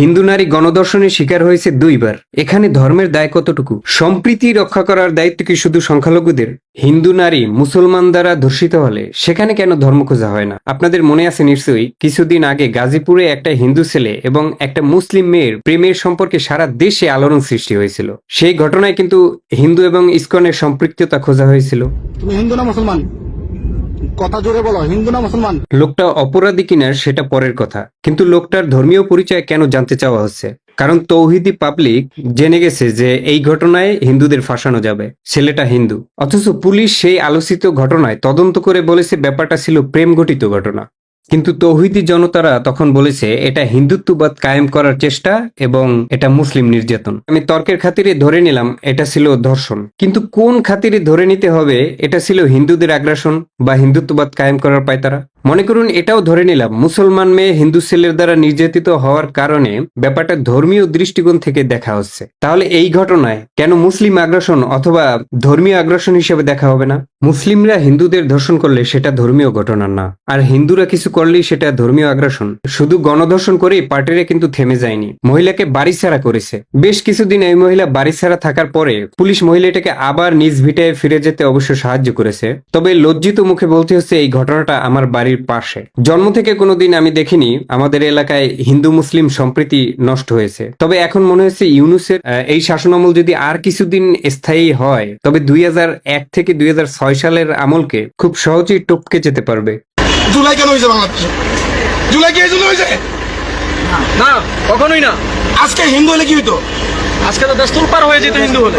হিন্দু নারী গণধর্ষণের শিকার হয়েছে 2 বার। এখানে ধর্মের দায় কতটুকু? সম্প্রীতি রক্ষা করার দায়িত্ব কি শুধু সংখ্যালঘুদের? হিন্দু নারী মুসলমান দ্বারা ধর্ষিত হলে সেখানে কেন ধর্ম খোঁজা হয় না? আপনাদের মনে আছে নিশ্চয়ই, কিছুদিন আগে গাজীপুরে একটা হিন্দু ছেলে এবং একটা মুসলিম মেয়ের প্রেমের সম্পর্কে সারা দেশে আলোড়ন সৃষ্টি হয়েছিল। সেই ঘটনায় কিন্তু হিন্দু এবং ইসকনের সম্পৃক্ততা খোঁজা হয়েছিল। তুমি হিন্দু না মুসলমান? কথা জোরে বলো, হিন্দু না মুসলমান? লোকটা অপরাধী কিনা সেটা পরের কথা, কিন্তু লোকটার ধর্মীয় পরিচয় কেন জানতে চাওয়া হচ্ছে? কারণ তৌহিদি পাবলিক জেনে গেছে যে এই ঘটনায় হিন্দুদের ফাঁসানো যাবে, ছেলেটা হিন্দু। অথচ পুলিশ সেই আলোচিত ঘটনায় তদন্ত করে বলেছে ব্যাপারটা ছিল প্রেম ঘটিত ঘটনা। কিন্তু তৌহিদি জনতারা তখন বলেছে এটা হিন্দুত্ববাদ কায়েম করার চেষ্টা এবং এটা মুসলিম নির্যাতন। আমি তর্কের খাতিরে ধরে নিলাম এটা ছিল ধর্ষণ, কিন্তু কোন খাতিরে ধরে নিতে হবে এটা ছিল হিন্দুদের আগ্রাসন বা হিন্দুত্ববাদ কায়েম করার পায়তারা? মনে করুন এটাও ধরে নিলাম মুসলমান মেয়ে হিন্দু ছেলের দ্বারা নির্যাতিত হওয়ার কারণে ব্যাপারটা ধর্মীয় দৃষ্টিকোণ থেকে দেখা হচ্ছে, তাহলে এই ঘটনায় কেন মুসলিম আগ্রাসন অথবা ধর্মীয় আগ্রাসন হিসেবে দেখা হবে না? মুসলিমরা হিন্দুদের ধর্ষণ করলে সেটা ধর্মীয় ঘটনা না, আর হিন্দুরা কিছু করলেই সেটা ধর্মীয় আগ্রাসন। শুধু গণধর্ষণ করেই পার্টিরা কিন্তু থেমে যায়নি, মহিলাকে বাড়িছাড়া করেছে। বেশ কিছুদিন এই মহিলা বাড়িছাড়া থাকার পরে পুলিশ মহিলাটাকে আবার নিজ ভিটায় ফিরে যেতে অবশ্য সাহায্য করেছে। তবে লজ্জিত মুখে বলতে হচ্ছে এই ঘটনাটা আমার বাড়ির পাশে। জন্ম থেকে কোনোদিন আমি দেখিনি আমাদের এলাকায় হিন্দু মুসলিম সম্প্রীতি নষ্ট হয়েছে। তবে এখন মনে হচ্ছে ইউনুসের এই শাসনামল যদি আর কিছুদিন স্থায়ী হয় তবে 2001 থেকে 2006 সালের আমলকে খুব সহজেই টপকে যেতে পারবে। জুলাই কেন হয়েছে বাংলাদেশে? জুলাই কি এই জন্য হয়েছে? না, কখনোই না। আজকে হিন্দু হলে কি হইতো? আজকে তো দস্তুর পার হয়ে যেত হিন্দু হলে।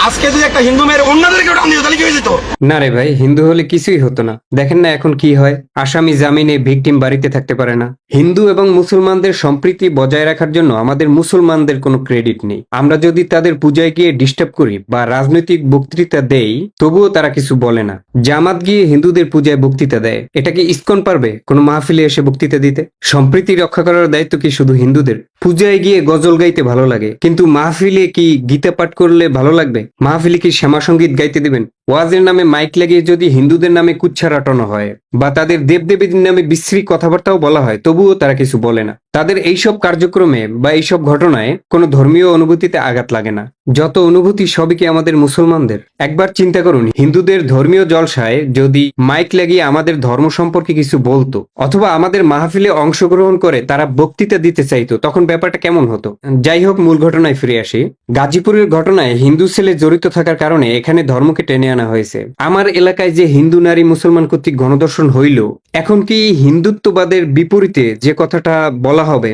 আজকে যদি একটা হিন্দু মেয়ের অন্যদেরকে টান দিত তাহলে কি হয়ে যেত? না রে ভাই, হিন্দু হলে কিছুই হতো না। দেখেন না এখন কি হয়, আসামি জামিনে ভিকটিম বাড়িতে থাকতে পারে না। হিন্দু এবং মুসলমানদের সম্প্রীতি বজায় রাখার জন্য আমাদের মুসলমানদের কোনো ক্রেডিট নেই। আমরা যদি তাদের পূজায় গিয়ে ডিস্টার্ব করি বা রাজনৈতিক বক্তৃতা দেই তবুও তারা কিছু বলে না। জামাত গিয়ে হিন্দুদের পূজায় বক্তৃতা দেয়, এটা কি ইসকন পারবে কোনো মাহফিলে এসে বক্তৃতা দিতে? সম্প্রীতি রক্ষা করার দায়িত্ব কি শুধু হিন্দুদের? পূজায় গিয়ে গজল গাইতে ভালো লাগে, কিন্তু মাহফিলে কি গীতা পাঠ করলে ভালো লাগবে? মাহফিলে কি শ্যামা সঙ্গীত গাইতে দিবেন? ওয়াজের নামে মাইক লাগিয়ে যদি হিন্দুদের নামে কুচ্ছা রাটানো হয় বা তাদের দেবদেবীর নামে বিশ্রী কথাবার্তাও বলা হয় তবুও তারা কিছু বলে না। তাদের এইসব কার্যক্রমে বা এইসব ঘটনায় কোনো ধর্মীয় অনুভূতিতে আঘাত লাগে না। যত অনুভূতি সবই কি আমাদের মুসলমানদের? একবার চিন্তা করুন, হিন্দুদের ধর্মীয় জলসায় যদি মাইক লাগিয়ে আমাদের ধর্ম সম্পর্কে কিছু বলতো অথবা আমাদের মাহফিলে অংশগ্রহণ করে তারা বক্তৃতা দিতে চাইতো, তখন ব্যাপারটা কেমন হতো? যাই হোক, মূল ঘটনায় ফিরে আসি। গাজীপুরের ঘটনায় হিন্দু ছেলে জড়িত থাকার কারণে এখানে ধর্মকে টেনে আনা হয়েছে। আমার এলাকায় যে হিন্দু নারী মুসলমান কর্তৃক গণধর্ষণ হইল, এখন কি হিন্দুত্ববাদের বিপরীতে যে কথাটা বলা হবে,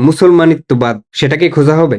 মুসলমানিত্ববাদ, সেটাকে খোঁজা হবে?